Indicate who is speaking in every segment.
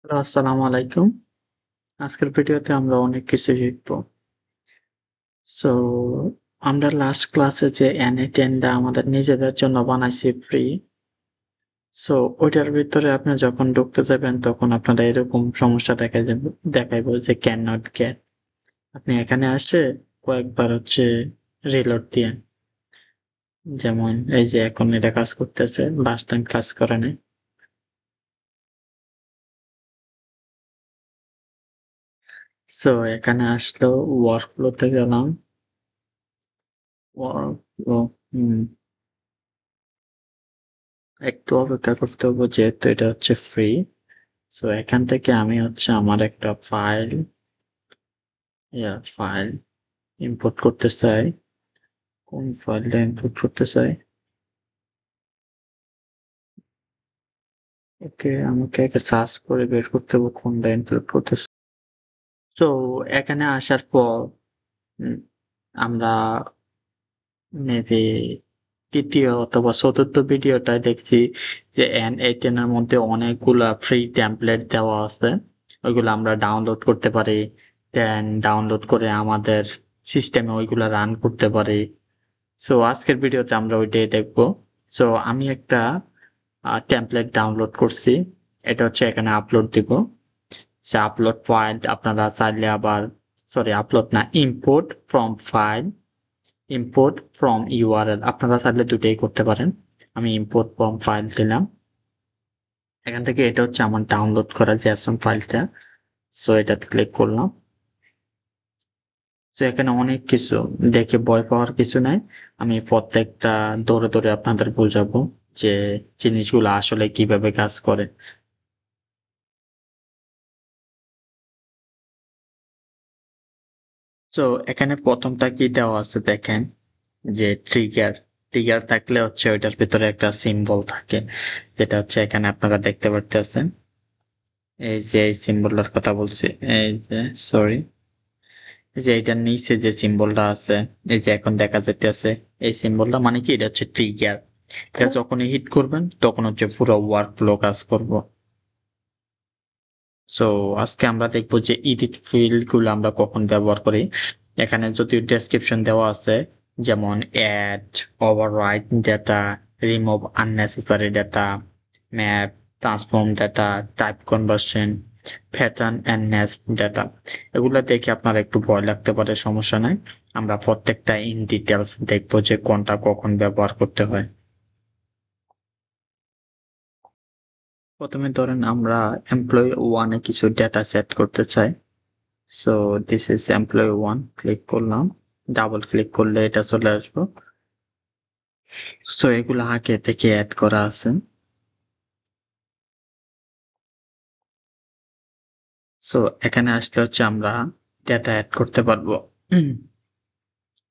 Speaker 1: Hello, আসসালামু আলাইকুম। আজকের ভিডিওতে আমরা অনেক কিছু শিখব। সো আমরা লাস্ট ক্লাসে যে N8N টা আমাদের নিজেদের জন্য বানাইছি ফ্রি। সো ওইটার ভিতরে আপনি যখন ঢুকতে যাবেন তখন আপনারা এরকম সমস্যা দেখাইবো যে ক্যান নট গেট। আপনি এখানে আসে কয়েকবার রিলোড দিয়েন। যেমন এই যে এখন এটা কাজ করতেছে, লাস্ট টাইম কাজ করে নাই। সো এখানে আসলো ওয়ার্কফ্লো তে গেলাম। ওয়ার্কফ্লো হুম। একটু অপেক্ষা করতে হবে যেহেতু এটা ফ্রি। সো এখান থেকে আমি আমার একটা ফাইল ইম্পোর্ট করতে চাই। কোন ফাইলটা ইম্পোর্ট করতে চাই? ওকে, আমাকে আগে সার্চ করে বের করতে হবে কোনটা ইম্পোর্ট করতে চাই। সো এখানে আসার পর উম, আমরা মেবি তৃতীয় অথবা চতুর্থ ভিডিওটায় দেখছি যে N8N এর মধ্যে অনেকগুলা ফ্রি টেমপ্লেট দেওয়া আছে। ওইগুলো আমরা ডাউনলোড করতে পারি। দেন ডাউনলোড করে আমাদের সিস্টেমে ওইগুলা রান করতে পারি। সো আজকের ভিডিওতে আমরা ওইটাই দেখব। সো আমি একটা টেমপ্লেট ডাউনলোড করছি। এটা এখানে আপলোড দিব। সে আপলোড ফাইল আপনারা চাইলে আবার আপলোড না, ইম্পোর্ট ফ্রম ইউআরএল আপনারা চাইলে দুটোই করতে পারেন। আমি ইম্পোর্ট ফ্রম ফাইল দিলাম। এখান থেকে এটা আমার ডাউনলোড করা JSON ফাইলটা। সো এটাতে ক্লিক করলাম। তো এখানে অনেক কিছু, দেখে ভয় পাওয়ার কিছু নাই। আমি প্রত্যেকটা ধরে ধরে আপনাদের বোঝাবো যে জিনিসগুলো আসলে কিভাবে কাজ করে। তো এখানে প্রথমটা কি দেওয়া আছে দেখেন, যে ট্রিগার। ট্রিগার থাকলে ওইটার ভিতরে একটা সিম্বল থাকে, যেটা এখানে আপনারা দেখতে পারতেছেন। এই যে এই সিম্বলটার কথা বলছি, এই যে সরি, এই যে এটার নিচে যে সিম্বলটা আছে, এই যে এখন দেখা যাইতেছে, এই সিম্বলটা মানে কি, এটা ট্রিগার। এটা যখনই হিট করবেন তখন পুরো ওয়ার্ক ফ্লো কাজ করব। সো আজকে আমরা দেখবো যে এডিট ফিল্ড গুলো আমরা কখন ব্যবহার করি। এখানে যদি ডেসক্রিপশন দেওয়া আছে, যেমন add, overwrite data, remove unnecessary data, map, transform data, type conversion, pattern and nest data. এগুলো দেখে আপনার একটু ভয় লাগতে পারে, সমস্যা নাই। আমরা প্রত্যেকটা ইন ডিটেলস দেখবো যে কোনটা কখন ব্যবহার করতে হয়। প্রথমে ধরেন আমরা এমপ্লয়ি ওয়ানে কিছু ডেটা সেট করতে চাই। So this is employee one, click করলাম। ডাবল ক্লিক করলে এটা চলে আসবো। সো এগুলো আগে থেকে অ্যাড করা আছে। সো এখানে আসলে আমরা ডেটা অ্যাড করতে পারবো। উম,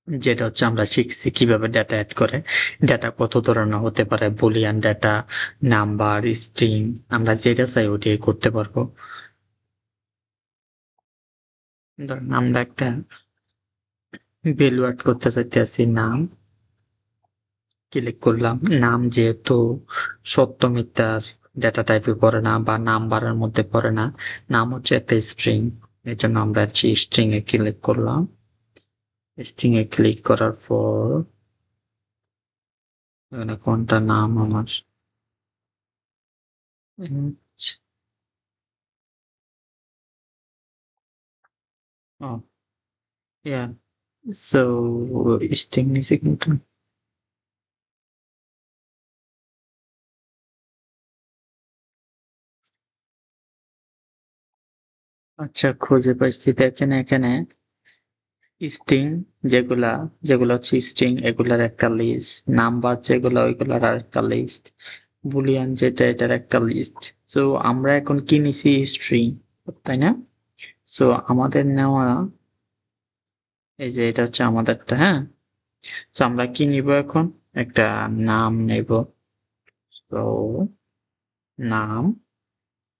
Speaker 1: যেটা আমরা শিখছি কিভাবে ডেটা অ্যাড করে। ডেটা কত ধরনের হতে পারে, বুলিয়ান ডেটা, নাম্বার, স্ট্রিং, আমরা যেটা চাই ওটাই করতে পারবো। ধরেন আমরা একটা ভ্যালু অ্যাড করতে চাইতেছি, নাম। ক্লিক করলাম। নাম যেহেতু সত্য মিথ্যার ডেটা টাইপে পড়ে না বা নাম্বারের মধ্যে পড়ে না, নাম একটা স্ট্রিং, এর জন্য আমরা স্ট্রিং এ ক্লিক করলাম। স্ট্রিং এ ক্লিক করার পর এখানে কোনটা নাম আমার, সো স্ট্রিং নিচে কিন্তু, আচ্ছা খুঁজে পাইছি, দেখেন এখানে স্ট্রিং যেগুলা, স্ট্রিং এগুলার একটা লিস্ট, নাম্বার যেগুলা ওইগুলার আরেকটা লিস্ট, বুলিয়ান যেটা এটার একটা লিস্ট। সো আমরা এখন কি নিছি, স্ট্রিং, তাই না? সো আমাদের নেওয়া, এই যে এটা আমাদেরটা, হ্যাঁ। সো আমরা কি নিব এখন, একটা নাম নেব। তো নাম,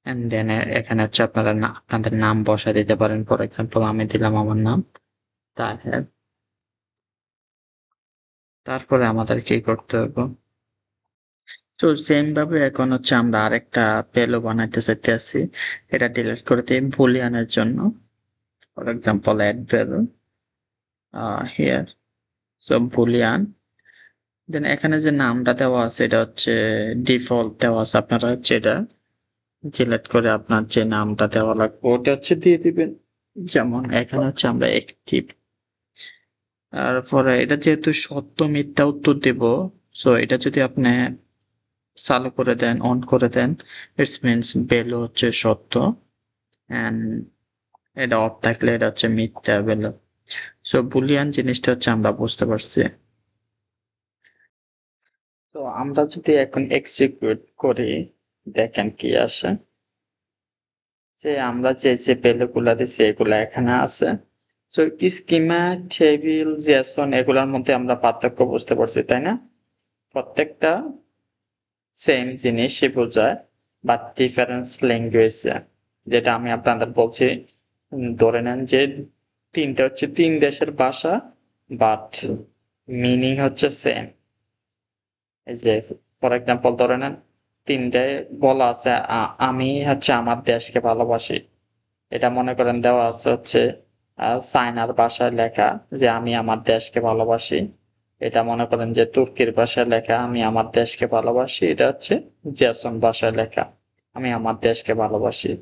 Speaker 1: এন্ড দেন এখানে আপনারা আপনাদের নাম বসায় দিতে পারেন। ফর এক্সাম্পল আমি দিলাম আমার নাম তাহের। তারপরে আমাদের কি করতে হবে, তো সেম ভাবে এখন হচ্ছে আমরা আরেকটা ভ্যালু বানাইতে চাইতেছি। এটা ডিলিট করে দিই বুলিয়ানের জন্য। For example add value here. So Boolean. Then এখানে যে নামটা দেওয়া আছে এটা হচ্ছে ডিফল্ট দেওয়া আছে। আপনারা হচ্ছে এটা সিলেক্ট করে আপনার যে নামটা দেওয়া লাগবে ওটা হচ্ছে দিয়ে দিবেন। যেমন এখানে হচ্ছে আমরা অ্যাক্টিভ। তারপরে এটা যেহেতু সত্য মিথ্যা উত্তর দেব, সো এটা যদি আপনি চালু করে দেন, অন করে দেন, ইটস মিনস ভ্যালু হচ্ছে সত্য, এন্ড এটা অফ থাকলে এটা হচ্ছে মিথ্যা ভ্যালু। সো বুলিয়ান জিনিসটা হচ্ছে আমরা বুঝতে পারছি। তো আমরা যদি এখন এক্সিকিউট করি, দেখেন কি আসে। যে আমরা যে ভ্যালু গুলা দিচ্ছি এগুলা এখানে আছে। সো স্কিমা, টেবিল, জেসন এগুলোর মধ্যে আমরা পার্থক্য বুঝতে পারছি, তাই না? প্রত্যেকটা সেম জিনিসই বোঝায়, বাট ডিফারেন্স ল্যাঙ্গুয়েজ। যেটা আমি আপনাদের বলছি, ধরে নেন যে তিনটা হচ্ছে তিন দেশের ভাষা, বাট মিনিং হচ্ছে সেম। এই যে ফর এক্সাম্পল ধরে নেন তিনটায় বলা আছে আমি হচ্ছে আমার দেশকে ভালোবাসি। এটা মনে করেন দেওয়া আছে হচ্ছে চায়নার ভাষায় লেখা যে আমি আমার দেশকে ভালোবাসি। এটা মনে করেন যে তুর্কির ভাষায় লেখা আমি আমার দেশকে ভালোবাসি। এটা হচ্ছে জেসন ভাষায় লেখা আমি আমার দেশকে ভালোবাসি।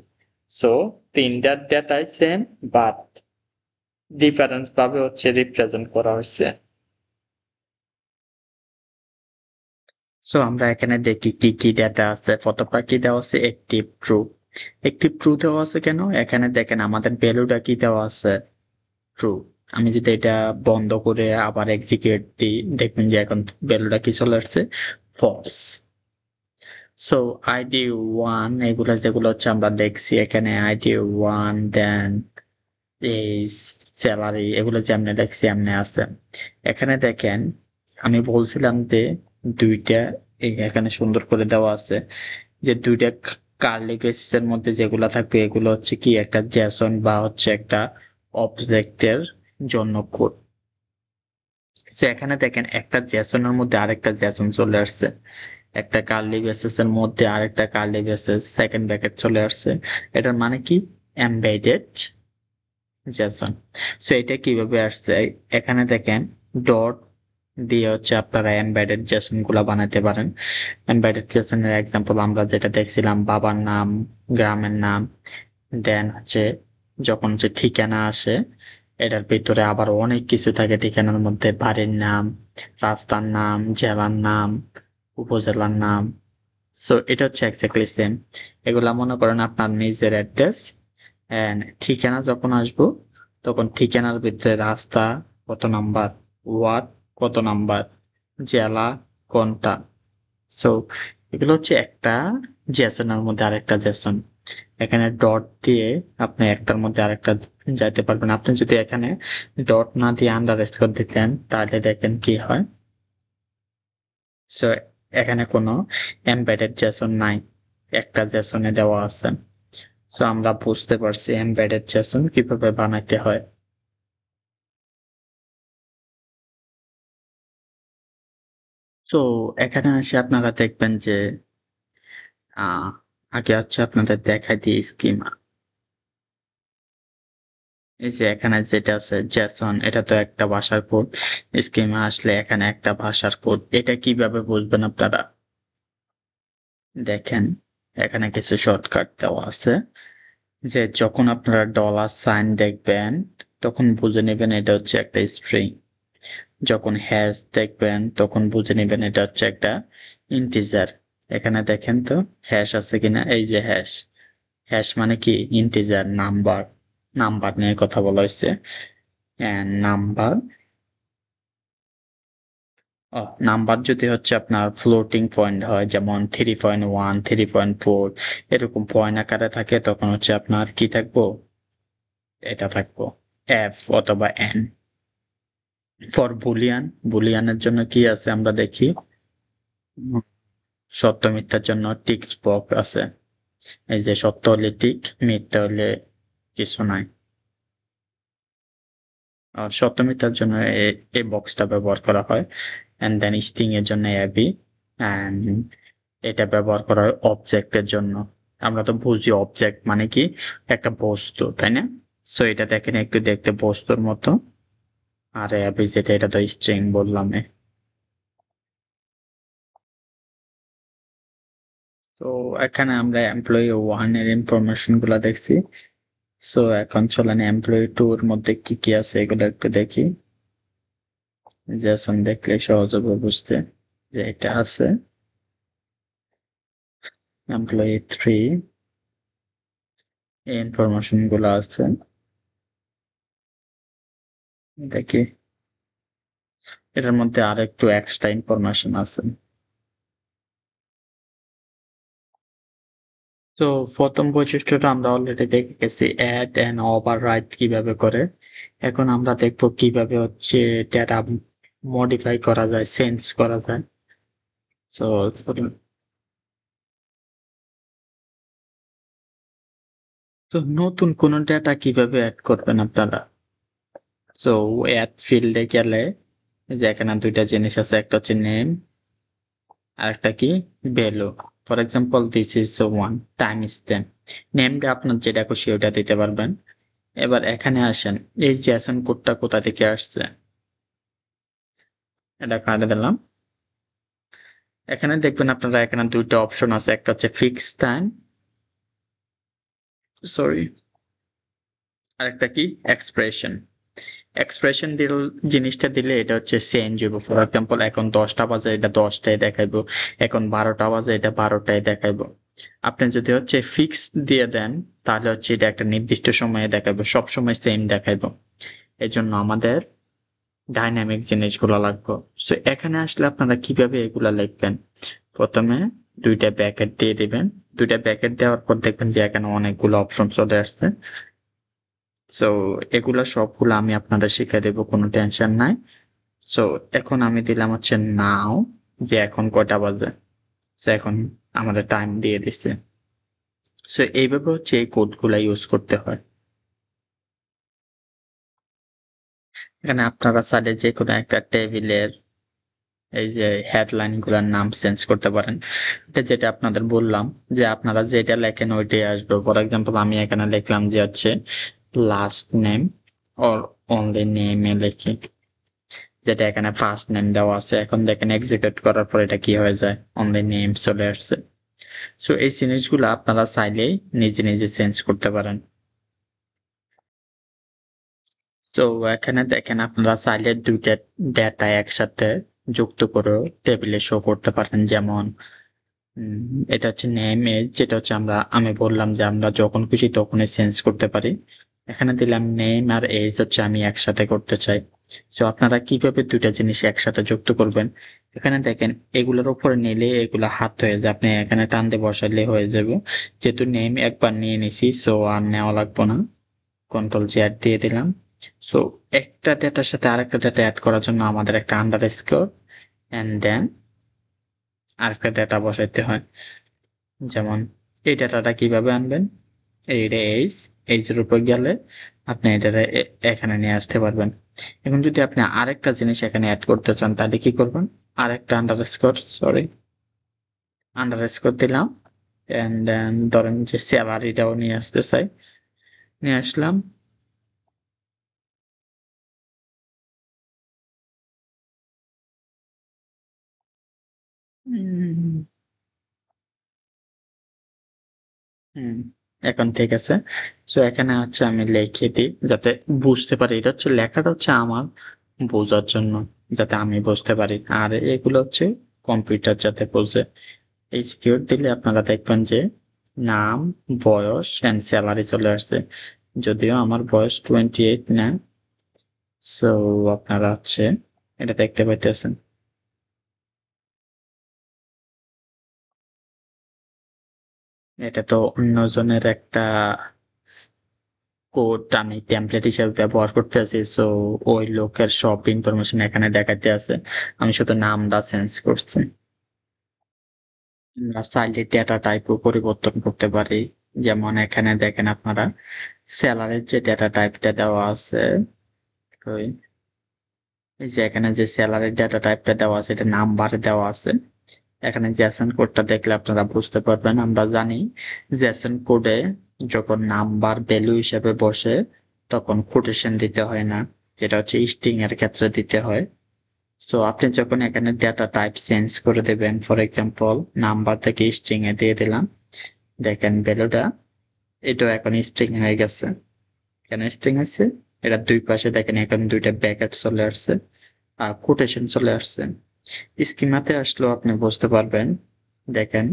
Speaker 1: সো তিনটার ডেটাই সেম, বাট ডিফারেন্স ভাবে হচ্ছে রিপ্রেজেন্ট করা হয়েছে। সো আমরা এখানে দেখি কি কি ডেটা আছে। প্রথমটা কি দেওয়া আছে? Active true. একটিভ ট্রু দেওয়া আছে কেন? এখানে দেখেন আমাদের ভ্যালুটা কি দেওয়া আছে? ট্রু। আমি যদি এটা বন্ধ করে আবার এক্সিকিউট দিই, দেখবেন যে এখন ভ্যালুটা কি চলে আসছে? ফলস। সো আইডি ওয়ান এগুলো যেগুলো হচ্ছে আমরা দেখছি এখানে আইডি ওয়ান, দেন এই স্যালারি এগুলো যে আমরা দেখছি এমনি আছে। এখানে দেখেন আমি বলছিলাম যে দুইটা এখানে সুন্দর করে দেওয়া আছে যে দুইটা কার্লি ব্রেসিস এর মধ্যে যেগুলো থাকবে এগুলো হচ্ছে কি একটা জেসন বা হচ্ছে একটা অবজেক্টের জন্য কোড। সো এখানে দেখেন একটা জেসনের মধ্যে আরেকটা জেসন চলে আসছে, একটা কার্লি ব্রেসিস এর মধ্যে আরেকটা কার্লি ব্রেসিস সেকেন্ড ব্র্যাকেট চলে আসছে। এটার মানে কি? Embedded Jason. সো এটা কিভাবে আসছে? এখানে দেখেন ডট দিয়ে হচ্ছে আপনারা এমবেডেড জেসন গুলা বানাতে পারেন। এমবেডেড জেসনের এক্সাম্পল আমরা যেটা দেখছিলাম বাবার নাম, গ্রামের নাম, দেন হচ্ছে যখন হচ্ছে ঠিকানা আসে এটার ভিতরে আবার অনেক কিছু থাকে ঠিকানার মধ্যে, বাড়ির নাম, রাস্তার নাম, জেলার নাম, উপজেলার নাম। সো এটা হচ্ছে এক্স্যাক্টলি সেম। এগুলা মনে করেন আপনার নিজের অ্যাড্রেস, এন্ড ঠিকানা যখন আসবো তখন ঠিকানার ভিতরে রাস্তা কত নাম্বার, ওয়ার্ড কত নাম্বার, জেলা কোনটা। সো এগুলো হচ্ছে একটা জেসনের মধ্যে আরেকটা জেসন। এখানে ডট দিয়ে আপনি একটার মধ্যে আরেকটা যাইতে পারবেন। আপনি যদি এখানে ডট না দিয়ে আন্ডারস্কোর দিতেন তাহলে দেখেন কি হয়। সো এখানে কোনো এমবেডেড জেসন নাই, একটা জেসনে দেওয়া আছে। সো আমরা বুঝতে পারছি এমবেডেড জেসন কিভাবে বানাইতে হয়। তো এখানে এসে আপনারা দেখবেন যে আহ আগে হচ্ছে আপনাদের দেখাই দিই স্কিমা। এই যে এখানে যেটা আছে জেসন, এটা তো একটা ভাষার কোড। স্কিমা আসলে এখানে একটা ভাষার কোড। এটা কিভাবে বুঝবেন আপনারা? দেখেন এখানে কিছু শর্টকাট দেওয়া আছে যে যখন আপনারা ডলার সাইন দেখবেন তখন বুঝে নেবেন এটা হচ্ছে একটা স্ট্রিং। যখন হ্যাশ দেখবেন তখন বুঝে নেবেন এটা হচ্ছে একটা ইন্টিজার। এখানে দেখেন তো হ্যাশ আছে কিনা, এই যে হ্যাশ। হ্যাশ মানে কি? Integer, number. নাম্বার নিয়ে কথা বলা হয়েছে। নাম্বার, নাম্বার যদি হচ্ছে আপনার ফ্লোটিং পয়েন্ট হয় যেমন 3.1, 3.4 এরকম পয়েন্ট আকারে থাকে তখন হচ্ছে আপনার কি থাকবো? এটা থাকবো এফ অথবা এন। ফর বুলিয়ান, বুলিয়ানের জন্য কি আছে আমরা দেখি। উম, সত্য মিথ্যার জন্য টিক বক্স আছে। এই যে সত্য হলে টিক, মিথ্যা হলে কিছু নাই। আর সত্য মিথ্যার জন্য এই বক্সটা ব্যবহার করা হয়। এন্ড দেন স্ট্রিং এর জন্য এবি, এটা ব্যবহার করা হয় অবজেক্টের জন্য। আমরা তো বুঝি অবজেক্ট মানে কি একটা বস্তু, তাই না? সো এটা দেখেন একটু দেখতে বস্তুর মতো। আর অ্যাবি যেটা এটা তো স্ট্রিং বললাম। তো এখানে আমরা এমপ্লয়ি ওয়ান এর ইনফরমেশন গুলা দেখছি। সো এখন চলেন এমপ্লয়ি টু এর মধ্যে কি কি আছে এগুলো একটু দেখি। জেসন দেখলে সহজ হবে বুঝতে যে এটা আছে। এমপ্লয়ি থ্রি এই ইনফরমেশন গুলো আছে দেখি। এটার মধ্যে আর একটু এক্সট্রা ইনফরমেশন আছে। তো প্রথম বৈশিষ্ট্যটা আমরা অলরেডি দেখে গেছি, অ্যাড এন্ড ওভাররাইট কিভাবে করে। এখন আমরা দেখবো কিভাবে হচ্ছে ডেটা মডিফাই করা যায়, চেঞ্জ করা যায়। তো তো নতুন কোন ডেটা কিভাবে অ্যাড করবেন আপনারা? সো অ্যাড ফিল্ডে গেলে যে এখানে দুইটা জিনিস আছে, একটা হচ্ছে নেম আর একটা কি value. For example this is one time stamp. নেমটা আপনার যেটা খুশি ওটা দিতে পারবেন। এবার এখানে আসেন, এই জেসন কোডটা কোথা থেকে আসছে এটা কাটে দিলাম। এখানে দেখবেন আপনারা এখানে দুইটা অপশন আছে, একটা হচ্ছে ফিক্স টাইম, সরি, আরেকটা কি এক্সপ্রেশন। এক্সপ্রেশন দিল জিনিসটা দিলে এটা হচ্ছে চেঞ্জ হইব। ফর এক্সাম্পল এখন 10টা বাজে এটা 10টায় দেখাইবো, এখন 12টা বাজে এটা 12টায় দেখাইবো। আপনি যদি হচ্ছে ফিক্স দিয়ে দেন তাহলে হচ্ছে এটা একটা নির্দিষ্ট সময়ে দেখাইবো, সব সময় সেম দেখাইবো। এই জন্য আমাদের ডাইনামিক জিনিসগুলো লাগবে। সো এখানে আসলে আপনারা কিভাবে এগুলা লিখবেন, প্রথমে দুইটা ব্র্যাকেট দিয়ে দিবেন। দুইটা ব্র্যাকেট দেওয়ার পর দেখবেন যে এখানে অনেকগুলো অপশন চলে আসছে। সো এগুলা সবগুলো আমি আপনাদের শিখিয়ে দেবো, কোনো টেনশন নাই। সো এখন আমি দিলাম হচ্ছে নাও, যে এখন কয়টা বাজে। সো এখন আমাদের টাইম দিয়ে দিচ্ছে। সো এইভাবে হচ্ছে এই কোডগুলা ইউজ করতে হয়। এখানে আপনারা চাইলে যে কোনো একটা টেবিলের এই যে হেডলাইন গুলার নাম চেঞ্জ করতে পারেন। এটা যেটা আপনাদের বললাম যে আপনারা যেটা লেখেন ওইটাই আসবে। ফর এক্সাম্পল আমি এখানে লিখলাম যে হচ্ছে লাস্ট নেম অর অনলি নেমে লিখি, যেটা এখানে ফার্স্ট নেম দেওয়া আছে। এখন দেখেন এক্সিকিউট করার পর এটা কি হয়ে যায়, অনলি নেম চলে আসছে। সো এই জিনিসগুলো আপনারা চাইলেই নিজে নিজে চেঞ্জ করতে পারেন। তো এখানে দেখেন আপনারা চাইলে দুইটা ডেটা একসাথে যুক্ত করে টেবিলে শো করতে পারেন। যেমন এটা হচ্ছে নেম এজ, যেটা হচ্ছে আমি বললাম যে আমরা যখন খুশি তখনই চেঞ্জ করতে পারি। এখানে দিলাম নেম আর এজ হচ্ছে আমি একসাথে করতে চাই। তো আপনারা কিভাবে দুইটা জিনিস একসাথে যুক্ত করবেন, এখানে দেখেন এগুলোর উপরে নিলে এগুলা হাত হয়ে যায়, আপনি এখানে টান দিয়ে বসাইলে হয়ে যাবে। যেহেতু নেম একবার নিয়ে নিছি সো আর নেওয়া লাগবে না, কন্ট্রোল জেড দিয়ে দিলাম। সো একটা ডেটার সাথে আরেকটা ডেটা অ্যাড করার জন্য আমাদের একটা আন্ডারস্কোর এন্ড দেন আরেকটা ডেটা বসাইতে হয়। যেমন এই ডেটাটা কিভাবে আনবেন, এইটা এইচের উপর গেলে আপনি এটা এখানে নিয়ে আসতে পারবেন। এখন যদি আপনি আরেকটা জিনিস এখানে অ্যাড করতে চান তাহলে কি করবেন, আরেকটা আন্ডারস্কোর দিলাম এন্ড দেন ধরেন যে স্যালারিটাও নিয়ে আসতে চাই, নিয়ে আসলাম। উম, হুম, এখন ঠিক আছে। সো এখানে হচ্ছে আমি লিখে দিই যাতে বুঝতে পারি, এটা হচ্ছে লেখাটা হচ্ছে আমার বোঝার জন্য, যাতে আমি বুঝতে পারি। আর এগুলো হচ্ছে কম্পিউটার যাতে বোঝে। এই সিকিউর দিলে আপনারা দেখবেন যে নাম, বয়স এন্ড স্যালারি চলে আসছে। যদিও আমার বয়স 28 না। সো আপনারা হচ্ছে এটা দেখতে পাইতেছেন। এটা তো অন্যজনের একটা কোড আমি টেমপ্লেট হিসেবে ব্যবহার করতে আছি। সো ওই লোকের সব ইনফরমেশন এখানে দেখাতে আছে, আমি শুধু নামটা চেঞ্জ করছি। আমরা চাইলে ডেটা টাইপও পরিবর্তন করতে পারি। যেমন এখানে দেখেন আপনারা স্যালারির যে ডেটা টাইপটা দেওয়া আছে, ওই এই যে এখানে যে স্যালারির ডেটা টাইপটা দেওয়া আছে এটা নাম্বার দেওয়া আছে। এখানে জেসন কোডটা দেখলে আপনারা বুঝতে পারবেন। আমরা জানি জেসন কোডে যখন নাম্বার ভ্যালু হিসেবে বসে তখন কোটেশন দিতে হয় না, যেটা হচ্ছে স্ট্রিং এর ক্ষেত্রে দিতে হয়। তো আপনি যখন এখানে ডেটা টাইপ চেঞ্জ করে দেবেন, ফর এক্সাম্পল নাম্বার থেকে স্ট্রিং এ দিয়ে দিলাম, দেখেন ভ্যালুটা এটা এখন স্ট্রিং হয়ে গেছে। কেন স্ট্রিং হয়েছে? এটা দুই পাশে দেখেন এখন দুইটা ব্র্যাকেট চলে আসছে আর কোটেশন চলে আসছে। স্কিমাতে আসলেও আপনি বুঝতে পারবেন। দেখেন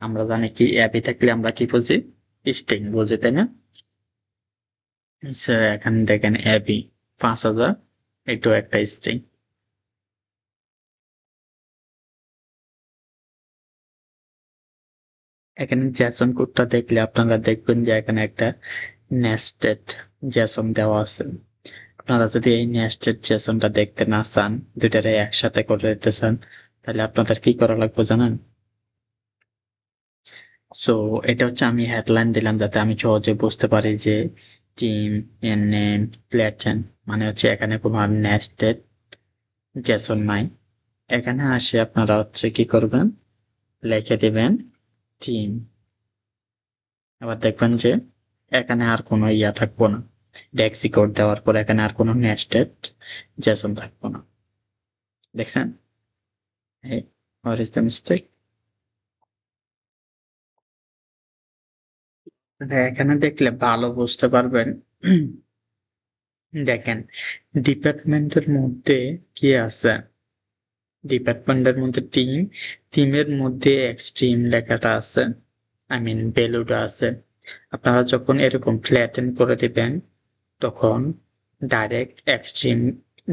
Speaker 1: আমরা জানি কি অ্যাপি থাকলে আমরা কি বুঝি? স্ট্রিং বুঝি, তাই না? এখানে দেখেন অ্যাপি 5,000, এটাও একটা স্ট্রিং। এখানে জেসন কোডটা দেখলে আপনারা দেখবেন যে এখানে একটা নেস্টেড জেসন দেওয়া আছে। আপনারা যদি এই নেস্টেড জেসনটা দেখতে না চান, দুইটারে একসাথে করে দিতে চান, তাহলে আপনাদের কি করা লাগবে জানেন? সো এটা হচ্ছে আমি হেডলাইন দিলাম যাতে আমি সহজে বুঝতে পারি যে টিম এর নেম প্লেটেন, মানে হচ্ছে এখানে কোনো নেস্টেড জেসন নাই। এখানে আসে আপনারা হচ্ছে কি করবেন, লিখে দিবেন টিম। আবার দেখবেন যে এখানে আর কোনো ইয়া থাকবো না, এক্সিকিউট দেওয়ার পর এখানে আর কোনো নেস্টেড জেসন থাকবো না। দেখছেন? What is the mistake? এখানে দেখলে ভালো বুঝতে পারবেন। দেখেন ডিপার্টমেন্টের মধ্যে কি আছে, ডিপার্টমেন্টের মধ্যে টিম, টিমের মধ্যে এক্সট্রিম লেখাটা আছে, আই মিন ভ্যালুটা আছে। আপনারা যখন এরকম ফ্ল্যাটেন করে দিবেন তখন ডাইরেক্ট এক্সট্রিম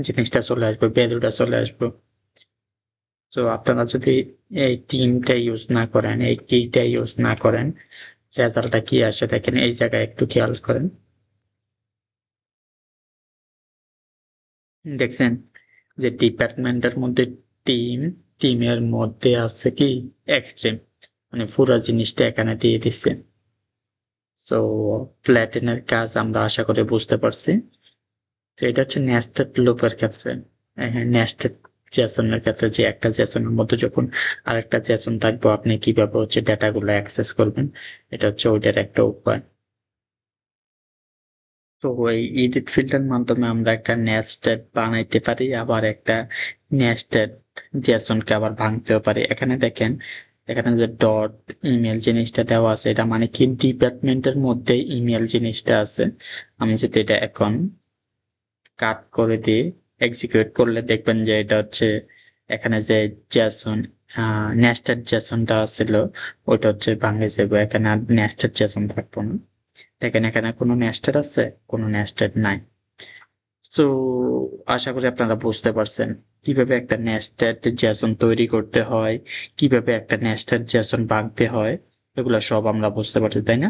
Speaker 1: জিনিসটা চলে আসবে, ভ্যালুটা চলে আসবে। তো আপনারা যদি এই টিমটা ইউজ না করেন, এই কিটা ইউজ না করেন, রেজাল্টটা কি আসে দেখেন। এই জায়গায় একটু খেয়াল করেন, দেখছেন যে ডিপার্টমেন্টের মধ্যে টিম, টিমের মধ্যে আছে কি এক্সট্রিম, মানে পুরো জিনিসটা এখানে দিয়ে দিচ্ছে। তো প্ল্যাটিনের কাজ আমরা আশা করি বুঝতে পারছি। তো এটা হচ্ছে নেস্টেড লুপের ক্ষেত্রে। হ্যাঁ, নেস্টেড জেসনের ক্ষেত্রে যে একটা জেসনের মধ্যে যখন আরেকটা জেসন থাকবে আপনি কিভাবে হচ্ছে ডেটাগুলো অ্যাক্সেস করবেন, এটা হচ্ছে ওইটার একটা উপায়। তো ওই এডিট ফিল্ডের মাধ্যমে আমরা একটা নেস্টেড বানাইতে পারি, আবার একটা নেস্টেড জেসনকে আবার ভাঙতেও পারি। এখানে দেখেন, এখানে যে ডট ইমেল জিনিসটা দেওয়া আছে, এটা মানে কি ডিপার্টমেন্টের মধ্যে ইমেল জিনিসটা আছে। আমি যদি এটা এখন কাট করে দিয়ে এক্সিকিউট করলে দেখবেন যে এটা হচ্ছে এখানে যে জেসন নেস্টেড জেসনটা ছিল ওইটা হচ্ছে ভাঙে যাবে, এখানে আর নেস্টেড জেসন থাকবো না। দেখেন এখানে কোনো নেস্টেড আছে, কোনো নেস্টেড নাই। তো আশা করি আপনারা বুঝতে পারছেন কিভাবে একটা নেস্টেড জেসন তৈরি করতে হয়, কিভাবে একটা নেস্টেড জেসন ভাঙতে হয়, এগুলো সব আমরা বুঝতে পারছি, তাই না?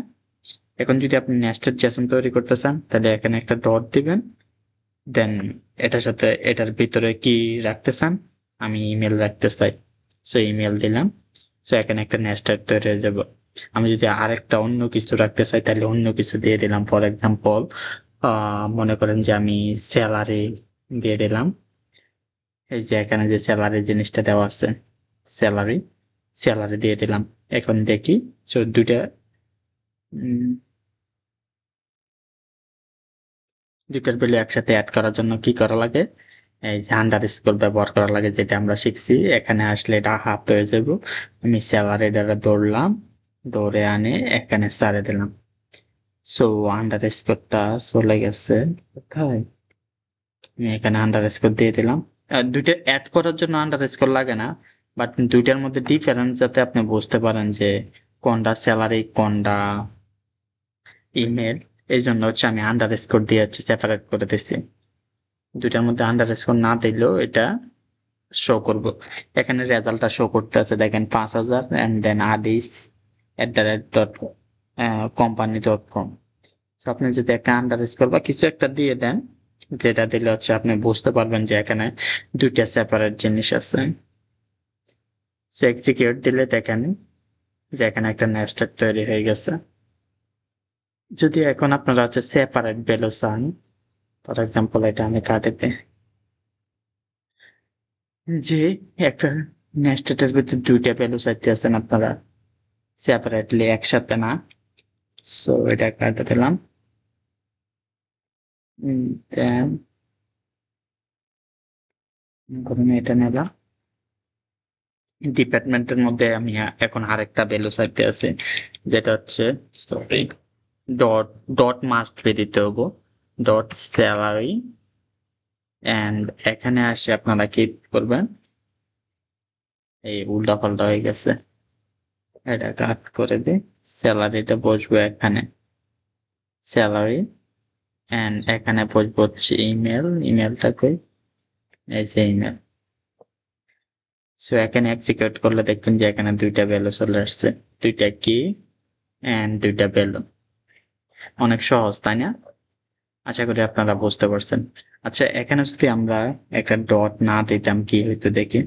Speaker 1: এখন যদি আপনি নেস্টেড জেসন তৈরি করতে চান তাহলে এখানে একটা ডট দিবেন, দেন এটার সাথে এটার ভিতরে কি রাখতে চান, আমি ইমেল রাখতে চাই, সো ইমেল দিলাম। সো এখানে একটা নেস্টেড তৈরি হয়ে যাব। আমি যদি আরেকটা অন্য কিছু রাখতে চাই তাহলে অন্য কিছু দিয়ে দিলাম, ফর এক্সাম্পল মনে করেন যে আমি স্যালারি দিয়ে দিলাম। এই যে এখানে যে স্যালারি জিনিসটা দেওয়া আছে, স্যালারি, স্যালারি দিয়ে দিলাম। এখন দেখি, সো দুইটা দুইটার ভ্যালু একসাথে অ্যাড করার জন্য কি করা লাগে, এই যে আন্ডারস্কোর ব্যবহার করা লাগে, যেটা আমরা শিখছি। এখানে আসলে এটা হাফ হয়ে যাব। আমি স্যালারি দ্বারা দৌড়লাম, দৌড়ে আনে এখানে সারে দিলাম। সো আন্ডারস্কোরটা চলে গেছে কোথায়, আমি এখানে আন্ডারস্কোর দিয়ে দিলাম। দুইটা অ্যাড করার জন্য আন্ডারস্কোর লাগে না, বাট দুইটার মধ্যে ডিফারেন্স যাতে আপনি বুঝতে পারেন যে কোনটা স্যালারি কোনটা ইমেল, এই জন্য হচ্ছে আমি আন্ডারস্কোর দিয়ে হচ্ছে সেপারেট করে দিচ্ছি। দুইটার মধ্যে আন্ডারস্কোর না দিলেও এটা শো করব। এখানে রেজাল্টটা শো করতে আছে দেখেন 5,000 এন্ড দেন আদিস @ডট কোম্পানি.com। আপনি যদি একটা আন্ডারস্কোর বা কিছু একটা দিয়ে দেন, যেটা দিলে হচ্ছে আপনি বুঝতে পারবেন যে এখানে দুইটা সেপারেট জিনিস আছে। সে এক্সিকিউট দিলে দেখেন যে এখানে একটা নেস্টেড তৈরি হয়ে গেছে। যদি এখন আপনারা হচ্ছে সেপারেট ভ্যালু চান, ফর এক্সাম্পল এটা আমি কাটিতে যে একটা নেস্টেডের ভিতরে দুইটা ভ্যালু চাইতেছেন আপনারা সেপারেটলি, একসাথে না। সো এটা কাটতে দিলাম। দেন ধরুন এটা নিলাম। ডিপার্টমেন্টের মধ্যে আমি এখন আরেকটা ভ্যালু চাইতে আছে, যেটা হচ্ছে sorry dot dot must be দিতে হবো, ডট স্যালারি। এন্ড এখানে আসে আপনারা কি করবেন, এই উল্টা পাল্টা হয়ে গেছে, এটা কাট করে দিই। স্যালারিটা বসবে এখানে, স্যালারি। এন্ড এখানে বসবো হচ্ছে ইমেল, ইমেলটাকে এই যে ইমেল। সো এখানে এক্সিকিউট করলে দেখবেন যে এখানে দুইটা ভ্যালু চলে আসছে, দুইটা কি এন্ড দুইটা ভ্যালু। অনেক সহজ তাই না? আশা করি আপনারা বুঝতে পারছেন। আচ্ছা এখানে যদি আমরা একটা ডট না দিতাম কি হইতো দেখি,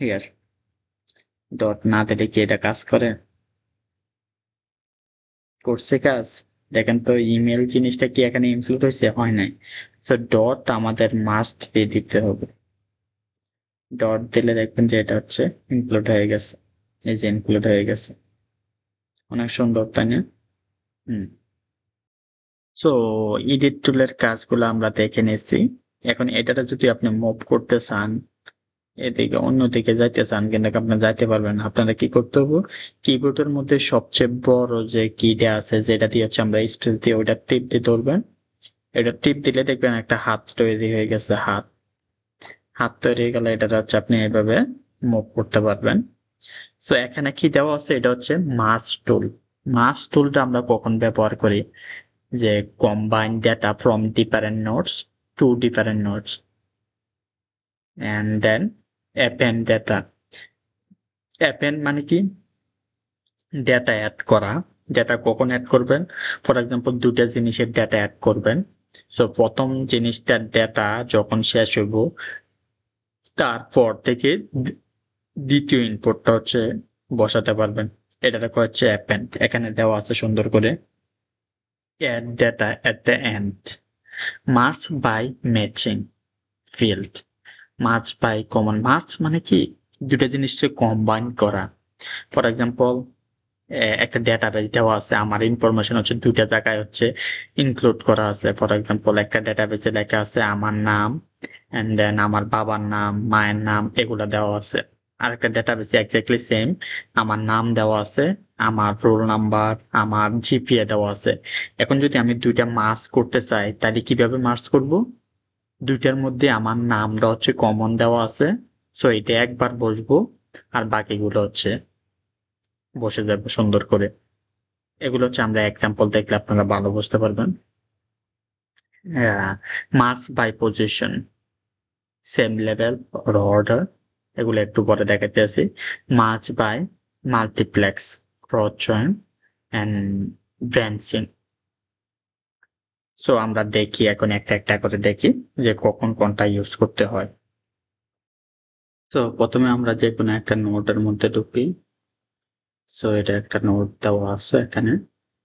Speaker 1: হিয়ার ডট না দিলে কি এটা কাজ করে? করছে কাজ। দেখেন তো ইমেল জিনিসটা কি এখানে ইনক্লুড হয়েছে? হয় নাই। সো ডট আমাদের মাস্ট বি দিতে হবে। ডট দিলে দেখবেন যে এটা হচ্ছে ইনক্লুড হয়ে গেছে, এই যে ইনক্লুড হয়ে গেছে। অনেক সুন্দর তাই না? হুম। সো এডিট টুলের কাজগুলো আমরা দেখে নিয়েছি। এখন এটাতে যদি আপনি মুভ করতে চান, এদিকে অন্যদিকে যাইতে চান কিন্তু আপনি যাইতে পারবেন না, আপনারা কি করতে হবে, কিবোর্ডের মধ্যে সবচেয়ে বড় যে কিটা আছে যেটা দিয়ে হচ্ছে আমরা স্পেস দিয়ে ওইটা টিপ দিয়ে ধরবেন। এটা টিপ দিলে দেখবেন একটা হাত তৈরি হয়ে গেছে, হাত। হাত তৈরি হয়ে গেলে এটা হচ্ছে আপনি এভাবে মুভ করতে পারবেন। সো এখানে কি দেওয়া আছে, এটা হচ্ছে মাস টুল। মাস টুলটা আমরা কখন ব্যবহার করি, যে combine data from different nodes to different nodes and then append data. Append মানে কি, ডেটা অ্যাড করা। ডেটা কখন অ্যাড করবেন, ফর এক্সাম্পল দুটা জিনিসের ডেটা অ্যাড করবেন। সো প্রথম জিনিসটার ডেটা যখন শেষ হইব তারপর থেকে দ্বিতীয় ইনপুটটা হচ্ছে বসাতে পারবেন। এটা হচ্ছে অ্যাপেন্ড। এখানে দেওয়া আছে সুন্দর করে add data at the end, merge by matching field. Merge by common, merge মানে কি দুটা জিনিসকে কম্বাইন করা। ফর এক্সাম্পল একটা ডেটাবেস দেওয়া আছে, আমার ইনফরমেশন হচ্ছে দুইটা জায়গায় হচ্ছে ইনক্লুড করা আছে। ফর এক্সাম্পল একটা ডেটাবেসে লেখা আছে আমার নাম এন্ড দেন আমার বাবার নাম, মায়ের নাম, এগুলা দেওয়া আছে। আর একটা ডেটাবেসে এক্স্যাক্টলি সেম, আমার নাম দেওয়া আছে, আমার রোল নাম্বার, আমার জিপিএ দেওয়া আছে। এখন যদি আমি দুইটা মার্জ করতে চাই তাহলে কিভাবে মার্জ করব, দুইটার মধ্যে আমার নামটা হচ্ছে কমন দেওয়া আছে, সো এটা একবার বসবো আর বাকিগুলো হচ্ছে বসে যাবে সুন্দর করে। এগুলো হচ্ছে আমরা এক্সাম্পল দেখলে আপনারা ভালো বুঝতে পারবেন। Merge by position, same level or order, এগুলো একটু পরে দেখাতে আছি। Merge by multiplex, cross join and branching. So আমরা দেখি এখন একটা একটা করে দেখি যে কখন কোনটা ইউজ করতে হয়। তো প্রথমে আমরা যে কোনো একটা নোটের মধ্যে ঢুকি। সো এটা একটা নোট দেওয়া আছে এখানে।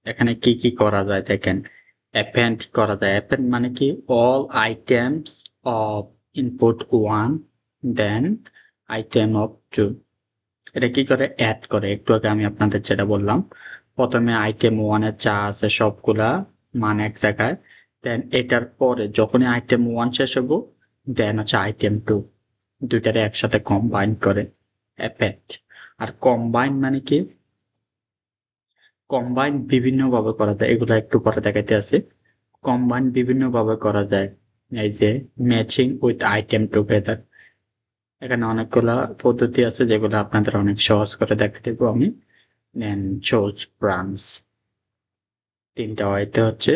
Speaker 1: এখানে কি কি করা যায় দেখেন, অ্যাপেন্ড করা যায়। অ্যাপেন্ড মানে কি, all items of input one then item of two. এটা কি করে, অ্যাড করে। একটু আগে আমি আপনাদের যেটা বললাম, প্রথমে আইটেম ওয়ানের যা আছে সবগুলা মান এক জায়গায়, দেন এটার পরে যখনই আইটেম ওয়ান শেষ হবো দেন হচ্ছে আইটেম টু, দুইটারে একসাথে কম্বাইন করে অ্যাপেন্ড। আর কম্বাইন মানে কি, কম্বাইন বিভিন্ন ভাবে করা যায়, এগুলো একটু পরে দেখাইতে আছে। কম্বাইন বিভিন্ন ভাবে করা যায়, এই যে ম্যাচিং উইথ আইটেম টুগেদার। এখানে অনেকগুলা পদ্ধতি আছে যেগুলো আপনাদের অনেক সহজ করে দেখা দেবো আমি। দেন চুজ ব্রাঞ্চ, তিনটা ওয়াইতে হচ্ছে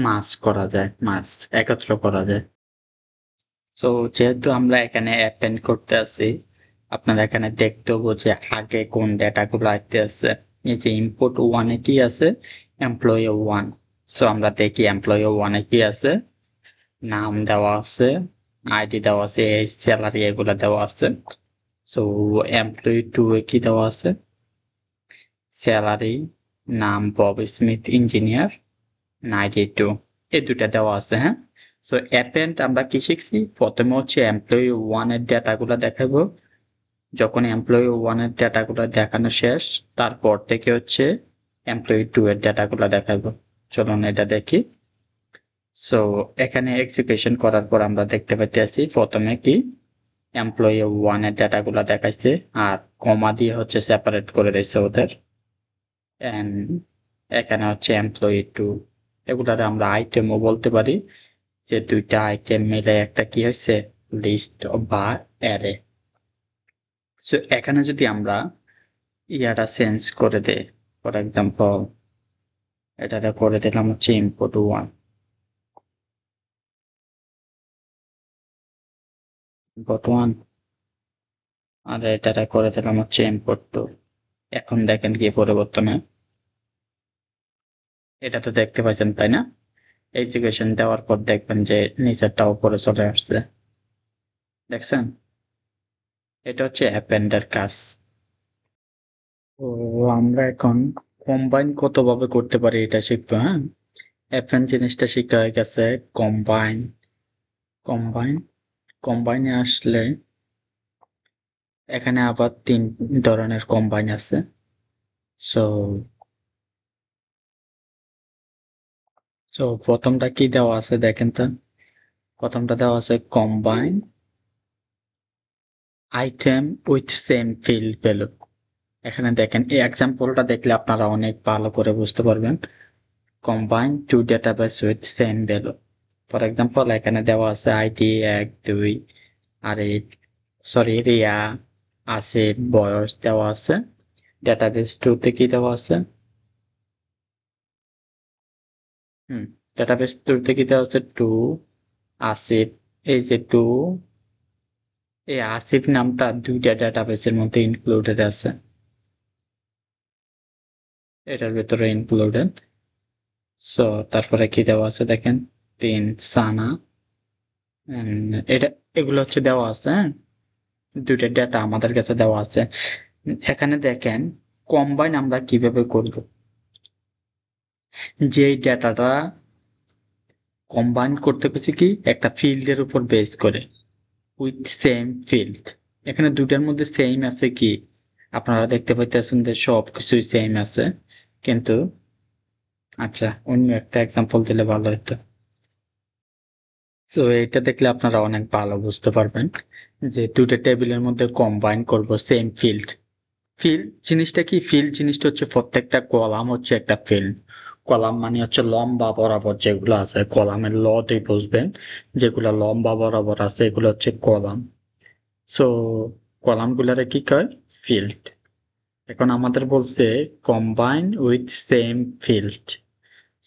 Speaker 1: মাস করা যায়, মাস একত্র করা যায়। সো যেহেতু আমরা এখানে অ্যাপেন্ড করতে আছি, আপনারা এখানে দেখতে হবে যে আগে কোন ডেটাগুলো আইতে আছে। এই যে ইনপুট ওয়ানে কি আছে, এমপ্লয়ি ওয়ান। সো আমরা দেখি এমপ্লয়ি ওয়ানে কি আছে, নাম দেওয়া আছে, আইডি দেওয়া আছে, এই স্যালারি এগুলো দেওয়া আছে। সো এমপ্লয়ি টু এ কি দেওয়া আছে, স্যালারি, নাম বব স্মিথ ইঞ্জিনিয়ার, 92, এই দুটা দেওয়া আছে। হ্যাঁ, সো অ্যাপেন্ড আমরা কি শিখছি? প্রথমে হচ্ছে এমপ্লয়ি 1 এর ডেটাগুলা দেখাবো। যখন এমপ্লয়ি 1 এর ডেটাগুলা দেখানো শেষ, তারপর থেকে হচ্ছে এমপ্লয়ি 2 এর ডেটাগুলা দেখাবো। চলুন এটা দেখি। সো এখানে এক্সিকিউশন করার পর আমরা দেখতে পাইতেছি প্রথমে কি এমপ্লয়ি 1 এর ডেটাগুলা দেখাইছে আর কমা দিয়ে হচ্ছে সেপারেট করে দিয়েছে ওদের। এন্ড এখানে হচ্ছে এমপ্লয়ি 2, এগুলারে আমরা আইটেমও বলতে পারি, যে দুইটা আইটেম মিলে একটা কি হয়েছে লিস্ট বা অ্যারে। সো এখানে যদি আমরা ইয়াটা চেঞ্জ করে দেই, ফর এক্সাম্পল এটাতে করে দিলাম হচ্ছে ইনপুট 1, ইনপুট 1, আর এটাতে করে দিলাম হচ্ছে ইনপুট 2। এখন দেখেন কি পরিবর্তন হয়, এটা তো দেখতে পাচ্ছেন তাই না? এক্সিকিউশন দেওয়ার পর দেখবেন যে নিচেরটা উপরে চলে আসছে, দেখছেন? এটা হচ্ছে অ্যাপেন্ডের কাজ। তো আমরা এখন কম্বাইন কতভাবে করতে পারি এটা শিখবো। হ্যাঁ, অ্যাপেন্ড জিনিসটা শিখা হয়ে গেছে। কম্বাইন, কম্বাইন, কম্বাইনে আসলে এখানে আবার 3 ধরনের কম্বাইন আছে। সো প্রথমটা কি দেওয়া আছে দেখেন তো। প্রথমটা দেওয়া আছে combine item with same field value. এখানে দেখেন এই এক্সাম্পলটা দেখলে আপনারা অনেক ভালো করে বুঝতে পারবেন। Combine two database with same value. For example এখানে দেওয়া আছে আইডি 1 2, আর এই রিয়া, আসিফ, বয়স দেওয়া আছে। ডেটাবেস 2 তে কি দেওয়া আছে? ডেটাবেস 2 তে কি দেওয়া আছে? 2 আসিফ। এই যে 2, এই আসিফ নামটা দুইটা ডেটাবেসের মধ্যে ইনক্লুডেড আছে, এটার ভেতরে ইনক্লুডেড। সো তারপরে কি দেওয়া আছে দেখেন, 3 সানা। এটা এগুলো হচ্ছে দেওয়া আছে। হ্যাঁ, দুইটা ডেটা আমাদের কাছে দেওয়া আছে। এখানে দেখেন কম্বাইন আমরা কিভাবে করব। যেই ডেটাটা কম্বাইন করতে গেছি কি একটা ফিল্ডের উপর বেস করে, উইথ সেম ফিল্ড। এখানে দুটার মধ্যে সেম আছে কি আপনারা দেখতে পাইতেছেন যে সব কিছুই সেম আছে, কিন্তু আচ্ছা অন্য একটা এক্সাম্পল দিলে ভালো হতো। সো এটা দেখলে আপনারা অনেক ভালো বুঝতে পারবেন যে দুটো টেবিলের মধ্যে কম্বাইন করব সেম ফিল্ড। ফিল্ড জিনিসটা কি? ফিল্ড জিনিসটা হচ্ছে প্রত্যেকটা কলাম হচ্ছে একটা ফিল্ড। কলাম মানে হচ্ছে লম্বা বরাবর যেগুলো আছে, কলামের ল দিয়ে বুঝবেন, যেগুলো লম্বা বরাবর আছে এগুলো হচ্ছে কলাম। সো কলামগুলারে কি কয়? ফিল্ড। এখন আমাদের বলছে combine with same field.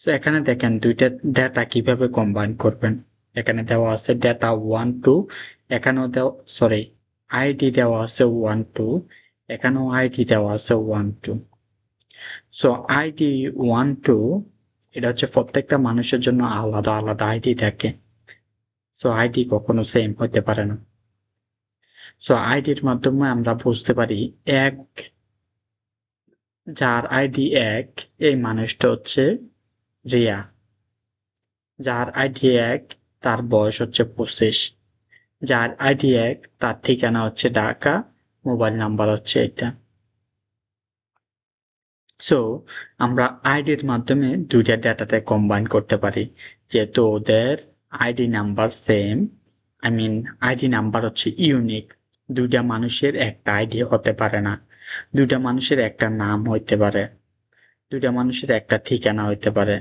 Speaker 1: So এখানে দেখেন দুইটা ডেটা কিভাবে কম্বাইন করবেন। এখানে দেওয়া আছে ডেটা 1 2, এখানেও দেওয়া, আইডি দেওয়া আছে 1 2, এখানেও আইডি দেওয়া আছে 1 2। সো আইডি 1 2 এটা হচ্ছে প্রত্যেকটা মানুষের জন্য আলাদা আলাদা আইডি থাকে। সো আইডি কখনো সেম হতে পারে না। সো আইডির মাধ্যমে আমরা বুঝতে পারি এক, যার আইডি 1 এই মানুষটা হচ্ছে রিয়া, যার আইডি 1 তার বয়স হচ্ছে 25, যার আইডি 1 তার ঠিকানা হচ্ছে ঢাকা, মোবাইল নাম্বার হচ্ছে এটা। সো আমরা আইডির মাধ্যমে দুইটা ডেটাতে কম্বাইন করতে পারি, যেহেতু ওদের ID number same. ID number হচ্ছে ইউনিক। দুইটা মানুষের একটা আইডি হতে পারে না, দুইটা মানুষের একটা নাম হইতে পারে, দুইটা মানুষের একটা ঠিকানা হইতে পারে,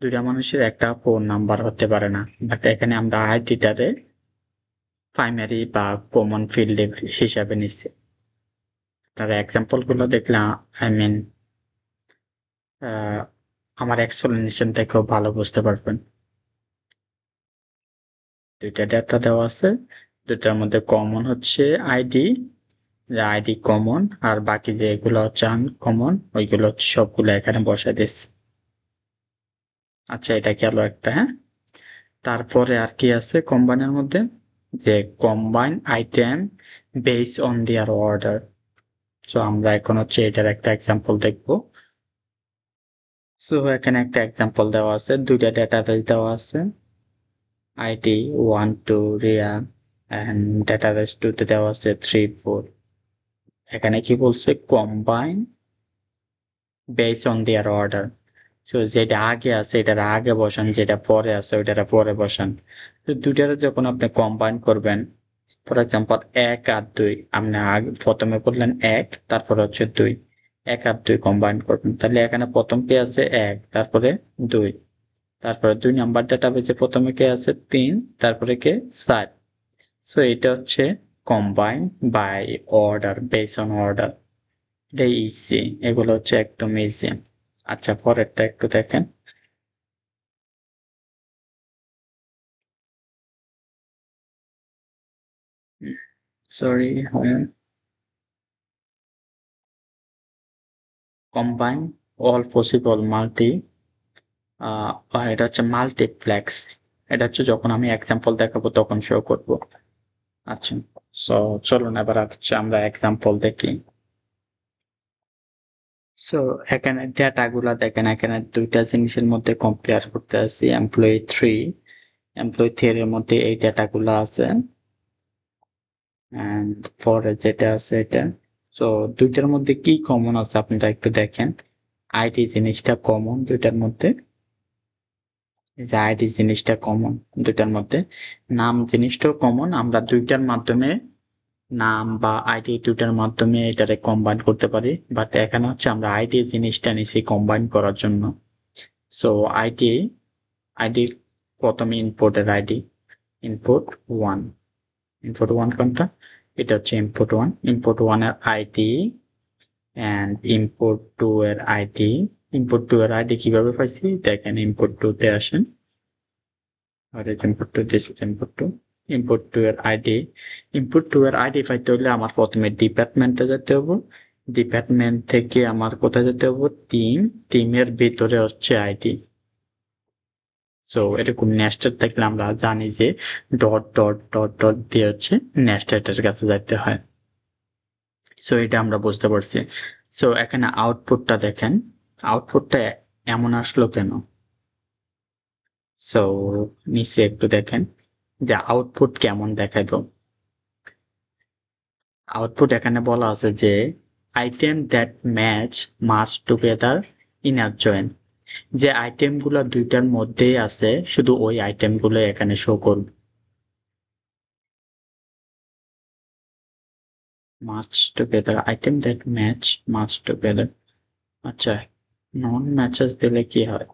Speaker 1: দুইটা মানুষের একটা ফোন নাম্বার হতে পারে না। বাট এখানে আমরা আইডিটারে প্রাইমারি বা কমন ফিল্ড হিসাবে নিচ্ছি। আপনারা এক্সাম্পল গুলো দেখলে আমার এক্সপ্লেনেশন থেকেও ভালো বুঝতে পারবেন। দুইটা ডেটা দেওয়া আছে, দুটার মধ্যে কমন হচ্ছে আইডি, আইডি কমন, আর বাকি যেগুলো হচ্ছে আনকমন ওইগুলো হচ্ছে সবগুলো এখানে বসাই দিচ্ছি। আচ্ছা এটা গেল একটা। হ্যাঁ, তারপরে আর কি আছে কম্বাইনের মধ্যে, যে combine item base on their order. So আমরা এখন হচ্ছে এটার একটা এক্সাম্পল দেখবো। সো এখানে একটা এক্সাম্পল দেওয়া আছে, দুইটা ডেটাবেস দেওয়া আছে। আইডি 1 2 রিয়া এন্ড ডাটাবেস 2 তে দেওয়া আছে 3 4। এখানে কি বলছে combine base on their order. So যেটা আগে আছে এটার আগে বসান, যেটা পরে আছে ওইটার পরে বসান। তো দুটারে যখন আপনি কম্বাইন করবেন, ফর এক্সাম্পল 1 আর 2 আপনি আগে প্রথমে করলেন 1 তারপরে হচ্ছে 2, 1 আর 2 কম্বাইন করবেন, তাহলে এখানে প্রথম কে আছে 1 তারপরে 2, তারপরে 2 নাম্বার ডাটাবেসে প্রথমে কে আছে 3 তারপরে কে 4। সো এটা হচ্ছে combine by order, base on order. এটা ইজি, এগুলো হচ্ছে একদম ইজি। আচ্ছা পরেরটা একটু দেখেন। Sorry, combine all possible multi, এটা হচ্ছে মাল্টিপ্লেক্স। এটা হচ্ছে যখন আমি এক্সাম্পল দেখাবো তখন শো করব। আচ্ছা, সো চলুন এবার হচ্ছে আমরা এক্সাম্পল দেখি। সো এখানে ডেটাগুলা দেখেন, এখানে দুইটা জিনিসের মধ্যে কম্পেয়ার করতে আছি, এমপ্লয়ি 3 এর মধ্যে এই ডেটাগুলা আছে এন্ড পরে যেটা আছে এটা। সো দুইটার মধ্যে কি কমন আছে আপনারা একটু দেখেন। আইডি জিনিসটা কমন দুইটার মধ্যে, যে আইডি জিনিসটা কমন দুইটার মধ্যে, নাম জিনিসটাও কমন। আমরা দুইটার মাধ্যমে নাম বা আইডি দুইটার মাধ্যমে এটারে কম্বাইন করতে পারি, বাট এখানে হচ্ছে আমরা আইডি জিনিসটা নিছি কম্বাইন করার জন্য। সো আইডি প্রথমে ইনপুটের আইডি ইনপুট 1, ইনপুট 1 কোনটা, এটা হচ্ছে ইনপুট 1 এর আইডি এন্ড ইনপুট 2 এর আইডি। ইনপুট 2 এর আইডি কিভাবে পাইছি দেখেন, ইনপুট 2 তে আসেন, আর এই ইনপুট 2 দিস ইনপুট 2, ইনপুট 2 এর আইডি। ইনপুট 2 এর আইডি পাইতে হলে আমার প্রথমে ডিপার্টমেন্টে যেতে হবে, ডিপার্টমেন্ট থেকে আমার কোথায় যেতে হবে টিমের ভিতরে হচ্ছে আইডি। সো এরকম নেস্টেড থাকলে আমরা জানি যে ডট ডট ডট ডট দিয়ে হচ্ছে নেস্টেডের কাছে যাইতে হয়। সো এটা আমরা বুঝতে পারছি। সো এখানে আউটপুটটা দেখেন, আউটপুটটা এমন আসলো কেন। সো নিচে একটু দেখেন যে আউটপুট কেমন দেখাইলো। আউটপুট এখানে বলা আছে যে item that match merge together inner join. যে আইটেমগুলো দুইটার মধ্যেই আছে শুধু ওই আইটেমগুলো এখানে শো করবে। Much together, item that match much together. আচ্ছা, নন ম্যাচেস দিলে কি হয়,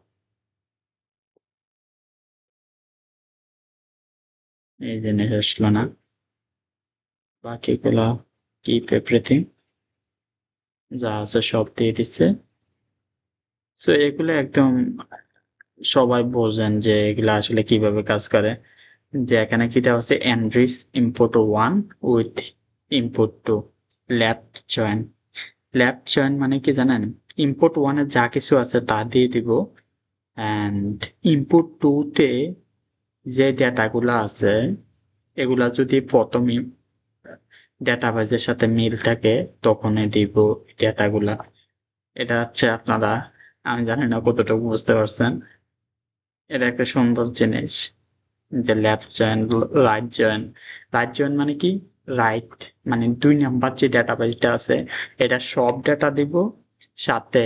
Speaker 1: এই জিনিস আসলো না। বাকিগুলা কিপ এভরিথিং, যা আছে সব দিয়ে দিচ্ছে। সো এগুলো একদম সবাই বোঝেন যে এগুলা আসলে কিভাবে কাজ করে। যে এখানে কি দেওয়া আছে, enrich input 1 with input 2 left join. Left join মানে কি জানেন, ইনপুট 1 এ যা কিছু আছে তা দিয়ে দিব এন্ড ইনপুট 2 তে যে ডেটাগুলো আছে এগুলা যদি প্রথমে ডেটাবেজের সাথে মিল থাকে তখনই দিব ডেটাগুলা। এটা হচ্ছে আপনারা, আমি জানি না কতটুকু বুঝতে পারছেন। এটা একটা সুন্দর জিনিস যে left join, right join. Right join মানে কি, রাইট মানে 2 নাম্বার যে ডেটাবেসটা আছে এটা সব ডেটা দিব, সাথে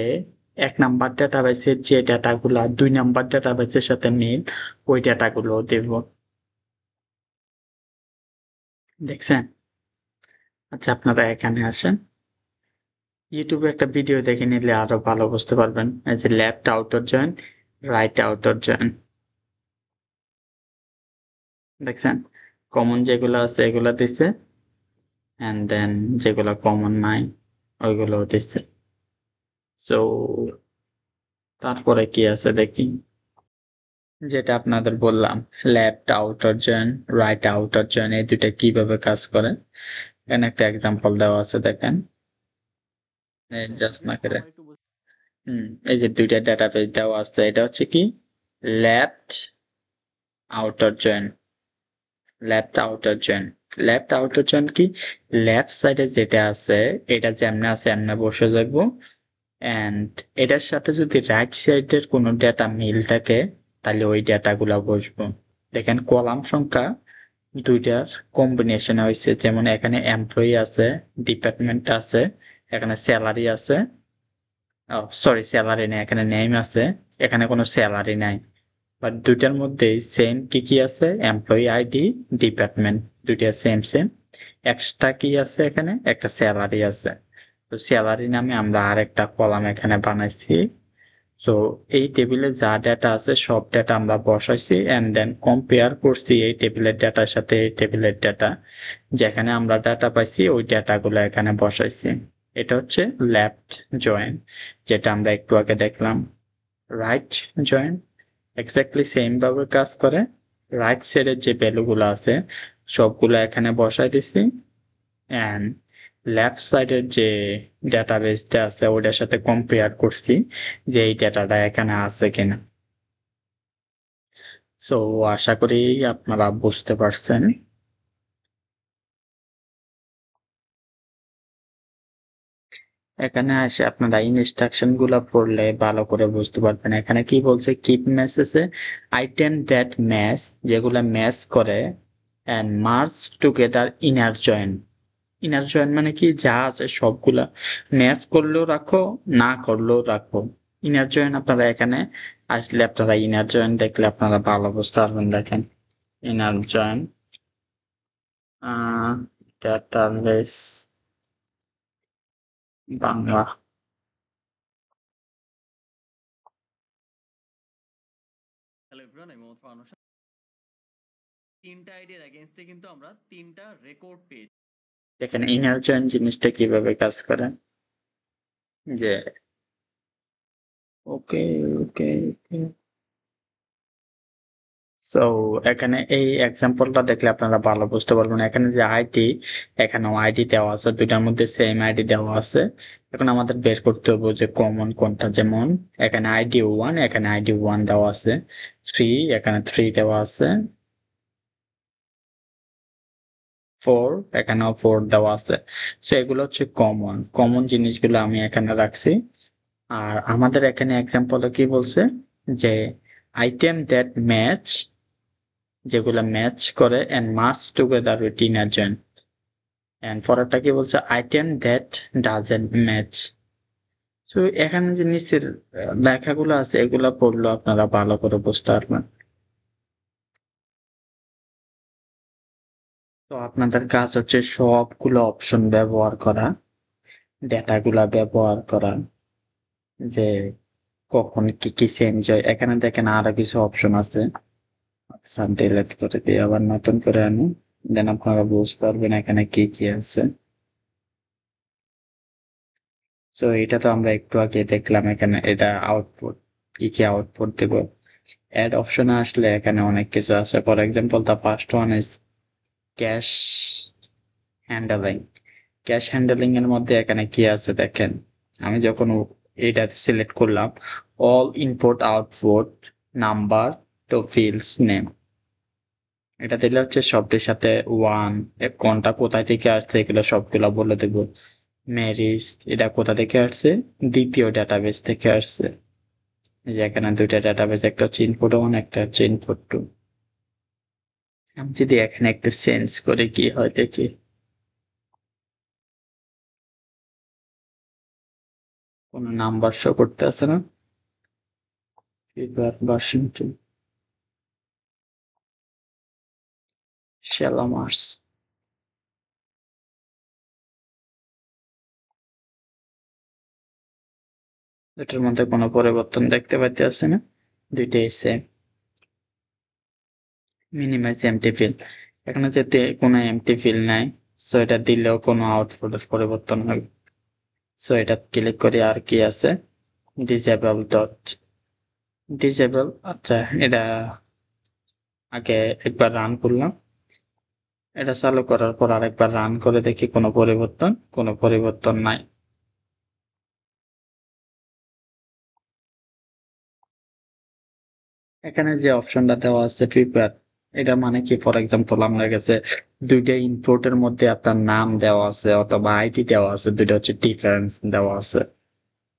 Speaker 1: 1 নাম্বার ডেটাবেসের যে ডেটাগুলা 2 নাম্বার ডেটাবেসের সাথে মিল ওই ডেটাগুলো দেব। দেখছেন? আচ্ছা আপনারা এখানে আসেন, ইউটিউবে একটা ভিডিও দেখে নিলে আরো ভালো বুঝতে পারবেন। এই যে left outer join, right outer join, দেখছেন? কমন যেগুলো আছে এগুলা দিচ্ছে এন্ড দেন যেগুলো কমন নাই ওইগুলো দিচ্ছে। সো তারপরে কি আছে দেখি, যেটা আপনাদের বললাম left outer join, right outer join, এই দুটা কিভাবে কাজ করে এখানে একটা এক্সাম্পল দেওয়া আছে দেখেন। জাস্ট না করে এই যে দুইটা ডাটাবেস দেওয়া আছে, এটা হচ্ছে কি left outer join, left outer join. Left outer join কি, লেফট সাইডে যেটা আছে এটা যেমনে আছে এমনে বসে যাবো এন্ড এটার সাথে যদি রাইট সাইডের কোনো ডেটা মিল থাকে তাহলে ওই ডেটাগুলা বসবো। দেখেন কলাম সংখ্যা দুইটার কম্বিনেশন হয়েছে, যেমন এখানে এমপ্লয়ি আছে, ডিপার্টমেন্ট আছে, এখানে স্যালারি আছে, সরি স্যালারি নেই, এখানে নেম আছে, এখানে কোনো স্যালারি নাই। বাট দুইটার মধ্যে সেম কি কি আছে, এমপ্লয়ি আইডি, ডিপার্টমেন্ট, দুইটা সেম সেম। এক্সট্রা কি আছে, এখানে একটা স্যালারি আছে। তো স্যালারি নামে আমরা আরেকটা কলাম এখানে বানাইছি। সো এই টেবিলে যা ডেটা আছে সব ডেটা আমরা বসাইছি এন্ড দেন কম্পেয়ার করছি এই টেবিলের ডেটার সাথে এই টেবিলের ডেটা, যেখানে আমরা ডেটা পাইছি ওই ডেটাগুলো এখানে বসাইছি। এটা হচ্ছে লেফট জয়েন, যেটা আমরা একটু আগে দেখলাম। রাইট জয়েন এক্স্যাক্টলি সেম ভাবে কাজ করে। রাইট সাইডের যে ভ্যালুগুলো আছে সবগুলো এখানে বসাই দিছি, এন্ড লেফট সাইডের যে ডেটাবেসটা আছে ওটার সাথে কম্পেয়ার করছি যে এই ডেটাটা এখানে আছে কিনা। সো আশা করি আপনারা বুঝতে পারছেন। এখানে এসে আপনারা ইনস্ট্রাকশন গুলা পড়লে ভালো করে বুঝতে পারবেন। এখানে কি বলছে, কিপ মেসেজে আইটেম দ্যাট ম্যাচ, যেগুলা ম্যাচ করে, and merge together inner join. Inner join মানে কি, যা আছে সবগুলা ম্যাচ করলেও রাখো, না করলেও রাখো। ইনার জয়েন আপনারা এখানে আসলে আপনারা ইনার জয়েন দেখলে আপনারা ভালো বুঝতে পারবেন। দেখেন inner join database Bangla.
Speaker 2: Hello everyone, আমি মোহাম্মদ ফারহান হোসেন। তিনটা আইডির এগেইনস্টে কিন্তু আমরা তিনটা রেকর্ড পেয়েছি।
Speaker 1: দেখেন ইনার জয়েন জিনিসটা কিভাবে কাজ করে, যে ওকে ওকে ওকে। সো এখানে এই এক্সাম্পলটা দেখলে আপনারা ভালো বুঝতে পারবেন। এখানে যে আইডি, এখানেও আইডি দেওয়া আছে, দুইটার মধ্যে সেম আইডি দেওয়া আছে। এখন আমাদের বের করতে হবে যে কমন কোনটা। যেমন এখানে আইডি 1, এখানে আইডি 1 দেওয়া আছে, 3 এখানে 3 দেওয়া আছে, 4 এখানেও 4 দেওয়া আছে। সো এগুলো হচ্ছে কমন কমন জিনিসগুলো আমি এখানে রাখছি। আর আমাদের এখানে এক্সাম্পলে কি বলছে, যে আইটেম দ্যাট ম্যাচ, যেগুলো ম্যাচ করে and merge together with inner join. And পরেরটা কি বলছে, আইটেম দ্যাট ডাজেন্ট ম্যাচ। তো এখানে যে নিচের লেখাগুলো আছে এগুলা পড়লো আপনারা ভালো করে বুঝতে পারবেন। তো আপনাদের কাজ হচ্ছে সবগুলো অপশন ব্যবহার করা, ডেটাগুলা ব্যবহার করা, যে কখন কি কি চেঞ্জ হয়। এখানে দেখেন আরো কিছু অপশন আছে। আচ্ছা ডিলিট করে দিয়ে আবার নতুন করে আনি, দেন আপনারা বুঝতে পারবেন এখানে কি কি আছে। সো এটা তো আমরা একটু আগে দেখলাম, এখানে এটা আউটপুট, কি কি আউটপুট দেব। অ্যাড অপশনে আসলে এখানে অনেক কিছু আছে। For example the first one is cash handling. Cash handling এর মধ্যে এখানে কি আছে দেখেন, আমি যখন এটা সিলেক্ট করলাম, all input output number two fields name, এটা দিলে হচ্ছে শব্দের সাথে ওয়ান, কোনটা কোথায় থেকে আসছে এগুলো সবগুলো বলে দেব। ম্যারিজ, এটা কোথা থেকে আসছে, দ্বিতীয় ডাটাবেস থেকে আসছে। এই যে এখানে দুইটা ডাটাবেস, একটা হচ্ছে ইনপুট ওয়ান, একটা হচ্ছে ইনপুট টু। আমি যদি এখানে একটু চেঞ্জ করে কি হয় দেখি, কোন নাম্বার শো করতে আছে না, এবার ভার্সন টু, শ্যালামার্স, এটার মধ্যে কোনো পরিবর্তন দেখতে পাইতে আছে না, দুইটাই সেম। মিনিমাইজ এমটি ফিল, এখানে যেতে কোনো এমটি ফিল নাই, সো এটা দিলেও কোনো আউটপুটের পরিবর্তন হবে। সো এটা ক্লিক করি, আর কি আছে, ডিসেবল ডট ডিসেবল। আচ্ছা এটা আগে একবার রান করলাম, এটা চালু করার পর আরেকবার রান করে দেখি কোনো পরিবর্তন নাই। এখানে যে অপশনটা দেওয়া আছে প্রিপেয়ার, এটা মানে কি, ফর এক্সাম্পল আমার কাছে দুইটা ইনপুটের মধ্যে আপনার নাম দেওয়া আছে অথবা আইডি দেওয়া আছে, দুইটা হচ্ছে ডিফারেন্স দেওয়া আছে,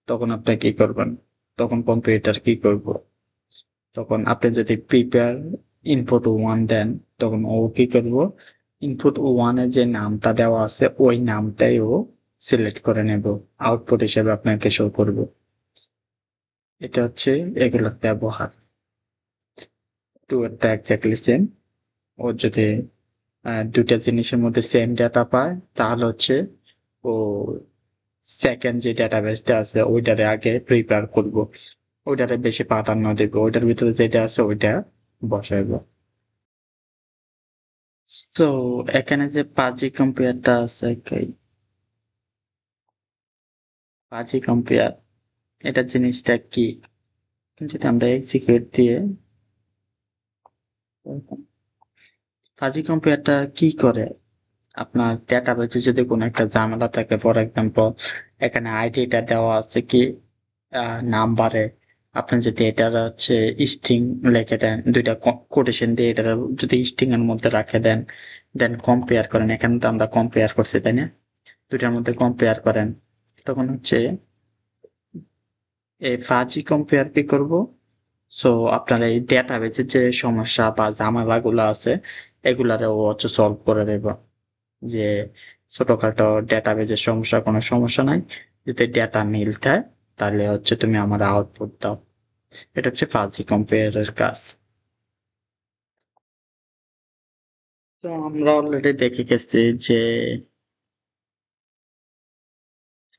Speaker 1: তখন আপনি কি করবেন, তখন কম্পিউটার কি করব, তখন আপনি যদি প্রিপেয়ার ইনপুট 1 দেন, তখন ও কি করব, ইনপুট 1 এর যে নামটা দেওয়া আছে ওই নামটাই ও সিলেক্ট করে নেব, আউটপুট হিসেবে আপনাকে শো করব। এটা হচ্ছে এগুলোর ব্যবহার। টু একটা এক্স্যাক্টলি সেম। ও যদি দুইটা জিনিসের মধ্যে সেম ডাটা পায় তাহলে হচ্ছে ও সেকেন্ড যে ডাটাবেসটা আছে ওইটারে আগে প্রিপেয়ার করব, ওইটারে বেশি প্রাধান্য দেবো, ওইটার ভিতরে যেটা আছে ওইটা বসাইবো। তো এখানে যে পাজি কম্পেয়ারটা আছে, পাজি কম্পেয়ার এটা জিনিসটা কি, যদি আমরা এক্সিকিউট দিয়ে, ফাজি কম্পেয়ারটা কি করে, আপনার ডেটাবেসে যদি কোনো একটা ঝামেলা থাকে, ফর এক্সাম্পল এখানে আইডিটা দেওয়া আছে কি নাম্বারে, আপনি যদি এটার হচ্ছে স্ট্রিং লিখে দেন, দুইটা কোটেশন দিয়ে এটা যদি স্ট্রিং এর মধ্যে রাখে দেন, দেন কম্পেয়ার করেন, এখানে তো আমরা কম্পেয়ার করছি তাই না, দুইটার মধ্যে কম্পেয়ার করেন, তখন হচ্ছে এই ফাজি কম্পেয়ার কি করব, সো আপনার এই ডেটাবেসের যে সমস্যা বা ঝামেলাগুলো আছে এগুলারে ও হচ্ছে সলভ করে দেব, যে ছোটখাটো ডেটাবেজের সমস্যা কোনো সমস্যা নাই, যদি ডেটা মিল থাকে তাহলে হচ্ছে তুমি আমার আউটপুট দাও। এটা হচ্ছে ফাজি কম্পেয়ারের কাজ। তো আমরা অলরেডি দেখে গেছি যে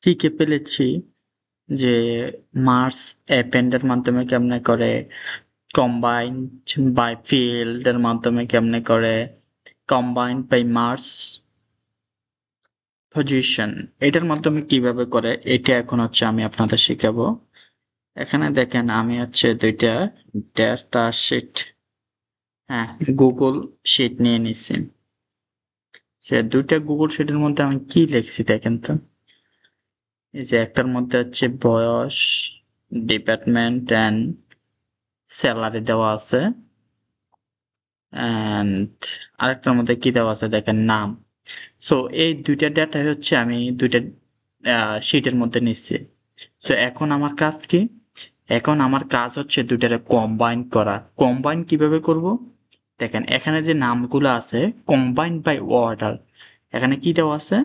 Speaker 1: শিখে ফেলেছি যে মার্স অ্যাপেন্ডের মাধ্যমে কেমনে করে, কম্বাইন বাই ফিল্ড এর মাধ্যমে কেমনে করে, কম্বাইন বাই মার্স পজিশন এটার মাধ্যমে কিভাবে করে, এটা এখন হচ্ছে আমি আপনাদের শিখাবো। এখানে দেখেন আমি হচ্ছে দুইটা ডেটা শিট, হ্যাঁ গুগল শিট নিয়ে নিচ্ছি। সে দুইটা গুগল শিটের মধ্যে আমি কি লিখছি দেখেন তো, এই যে একটার মধ্যে হচ্ছে বয়স, ডিপার্টমেন্ট অ্যান্ড স্যালারি দেওয়া আছে, অ্যান্ড আরেকটার মধ্যে কি দেওয়া আছে দেখেন নাম। সো এই দুইটা ডেটা হচ্ছে আমি দুইটা শিটের মধ্যে নিচ্ছি। সো এখন আমার কাজ কি, এখন আমার কাজ হচ্ছে দুইটারে কম্বাইন করা। কম্বাইন কিভাবে করব, দেখেন এখানে যে নামগুলো আছে কম্বাইন্ড বাই অর্ডার, এখানে কি দেওয়া আছে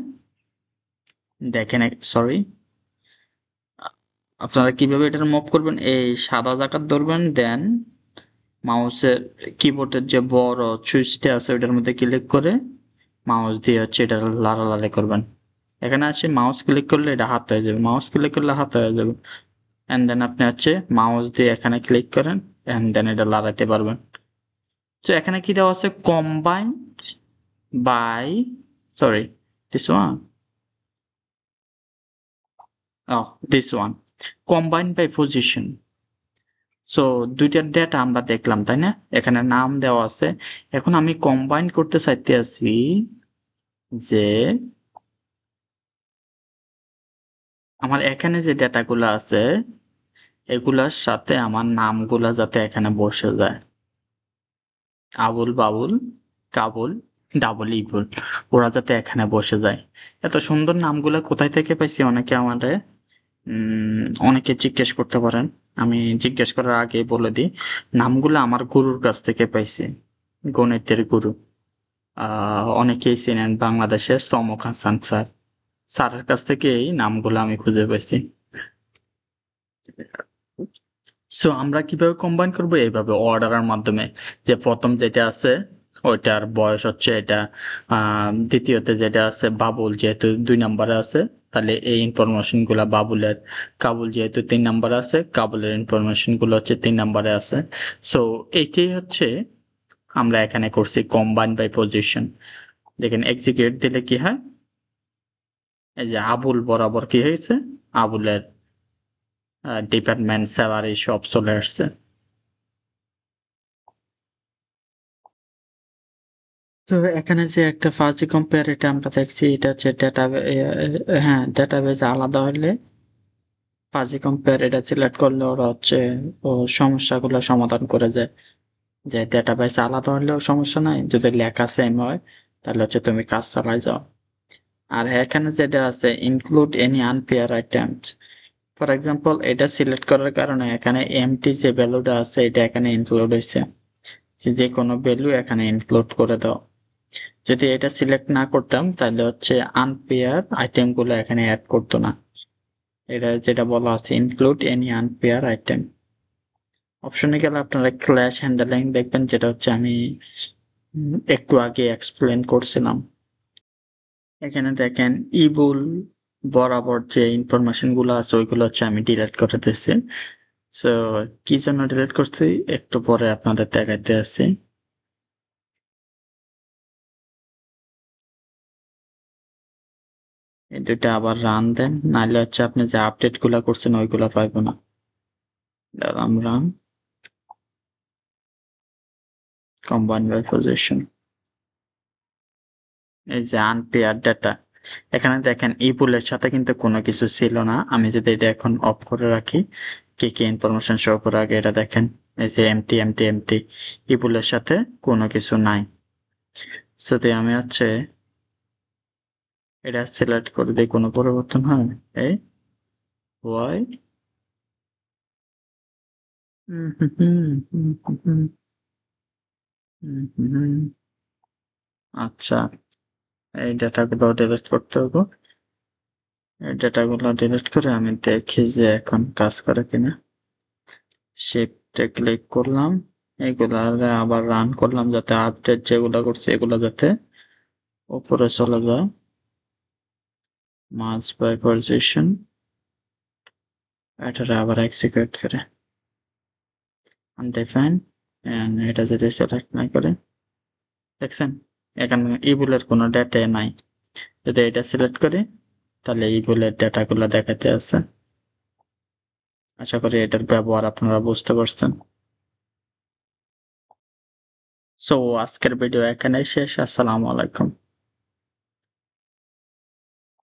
Speaker 1: দেখেন, সরি, আপনারা কিভাবে এটা মুভ করবেন, এই সাদা জাকাত ধরবেন, দেন মাউসের কিবোর্ডের যে বড় সুইচটা আছে ওইটার মধ্যে ক্লিক করে মাউস দিয়ে হচ্ছে এটা লাড়ালাড়ি করবেন। এখানে আছে মাউস ক্লিক করলে এটা হাত হয়ে যাবে, মাউস ক্লিক করলে হাত হয়ে যাবে, এন্ড দেন আপনি হচ্ছে মাউস দিয়ে এখানে ক্লিক করেন, এন্ড দেন এটা লাগাতে পারবেন। তো এখানে কি দেওয়া আছে, combined by, sorry, this one, this one, combined by position. So দুইটার ডেটা আমরা দেখলাম তাই না, এখানে নাম দেওয়া আছে। এখন আমি কম্বাইন করতে চাইতে আছি যে আমার এখানে যে ডেটাগুলো আছে এগুলার সাথে আমার নামগুলা যাতে এখানে বসে যায়, আবুল বাবুল কাবুল ডাবল ইবুল, ওরা যাতে এখানে বসে যায়। এত সুন্দর নামগুলা কোথায় থেকে পাইছি, অনেকে আমারে অনেকে জিজ্ঞেস করতে পারেন, আমি জিজ্ঞেস করার আগে বলে দিই, নামগুলো আমার গুরুর কাছ থেকে পাইছি, গণিতের গুরু, অনেকেই চিনেন বাংলাদেশের সমক হাসান স্যার, স্যারের কাছ থেকে এই নামগুলো আমি খুঁজে পাইছি। সো আমরা কিভাবে কম্বাইন করবো, এইভাবে অর্ডারের মাধ্যমে, যে প্রথম যেটা আছে ওইটার বয়স হচ্ছে এটা, দ্বিতীয়তে যেটা আছে বাবুল যেহেতু 2 নম্বরে আছে তাহলে এই ইনফরমেশন গুলা বাবুলের, কাবুল যেহেতু 3 নম্বরে আছে কাবুলের ইনফরমেশন গুলো হচ্ছে 3 নম্বরে আছে। সো এইটাই হচ্ছে আমরা এখানে করছি কম্বাইন বাই পজিশন। দেখেন এক্সিকিউট দিলে কি হয়, এই যে আবুল বরাবর কি হয়েছে, আবুলের ডিপার্টমেন্ট স্যালারি সব চলে আসছে। তো এখানে যে একটা ফাজি কম্পেয়ার এটা আমরা দেখছি, এটা হচ্ছে ডেটা, হ্যাঁ ডেটাবেজ আলাদা হলে ফাজি কম্পেয়ার এটা সিলেক্ট করলে ওরা হচ্ছে ও সমস্যাগুলো সমাধান করে যায়, যে ডেটাবেজ আলাদা হলেও সমস্যা নাই, যদি লেখা সেম হয় তাহলে হচ্ছে তুমি কাজ চালাই যাও। আর এখানে যেটা আছে include any unpair items, for example এটা সিলেক্ট করার কারণে এখানে এমটি যে ভ্যালুটা আছে এটা এখানে ইনক্লুড হয়েছে। যে কোনো ভ্যালু এখানে ইনক্লুড করে দাও। যদি এটা সিলেক্ট না করতাম তাহলে হচ্ছে আনপেয়ার আইটেমগুলো এখানে অ্যাড করতো না। এটা যেটা বলা আছে ইনক্লুড এনি আনপেয়ার আইটেম। অপশনে গেলে আপনারা ক্ল্যাশ হ্যান্ডেলিং দেখবেন, যেটা হচ্ছে আমি একটু আগে এক্সপ্লেন করছিলাম। এখানে দেখেন ইবুল বরাবর যে ইনফরমেশন গুলো আছে ওইগুলো হচ্ছে আমি ডিলিট করে দিচ্ছি। সো কি জন্য ডিলিট করছি একটু পরে আপনাদের দেখাইতে আসছি। এই দুইটা আবার রান দেন, নাহলে হচ্ছে আপনি যে আপডেট গুলা করছেন ওইগুলা পাইবো না। Run combine by position. এই যে আনপেয়ার ডাটা, এখানে দেখেন ইপুলের সাথে কিন্তু কোনো কিছু ছিল না। আমি যদি এটা এখন অফ করে রাখি, কি কি ইনফরমেশন শো করে আগে এটা দেখেন। এই যে এমটি এমটি এমটি, ইপুলের সাথে কোনো কিছু নাই। যদি আমি হচ্ছে এটা সিলেক্ট করে দিই, কোনো পরিবর্তন হয় এই ওয়াই আচ্ছা, এই ডাটাগুলো ডিলিট করতে হবে। এই ডাটাগুলো ডিলিট করে আমি দেখি যে এখন কাজ করে কিনা। শিফটে ক্লিক করলাম, এগুলা আবার রান করলাম যাতে আপডেট যেগুলো করছে এগুলো যাতে উপরে চলে যায়। মার্জ বাই পজিশন, এটারে আবার এক্সিকিউট করে আনডিফাইন, এটা যদি সিলেক্ট না করে, দেখছেন এখানে ইবুলের কোনো ডেটা নাই। যদি এটা সিলেক্ট করি তাহলে ইবুলের ডেটাগুলো দেখাতে আছে। আশা করি এটার ব্যবহার আপনারা বুঝতে পারছেন। সো আজকের ভিডিও এখানেই শেষ। আসসালামু আলাইকুম।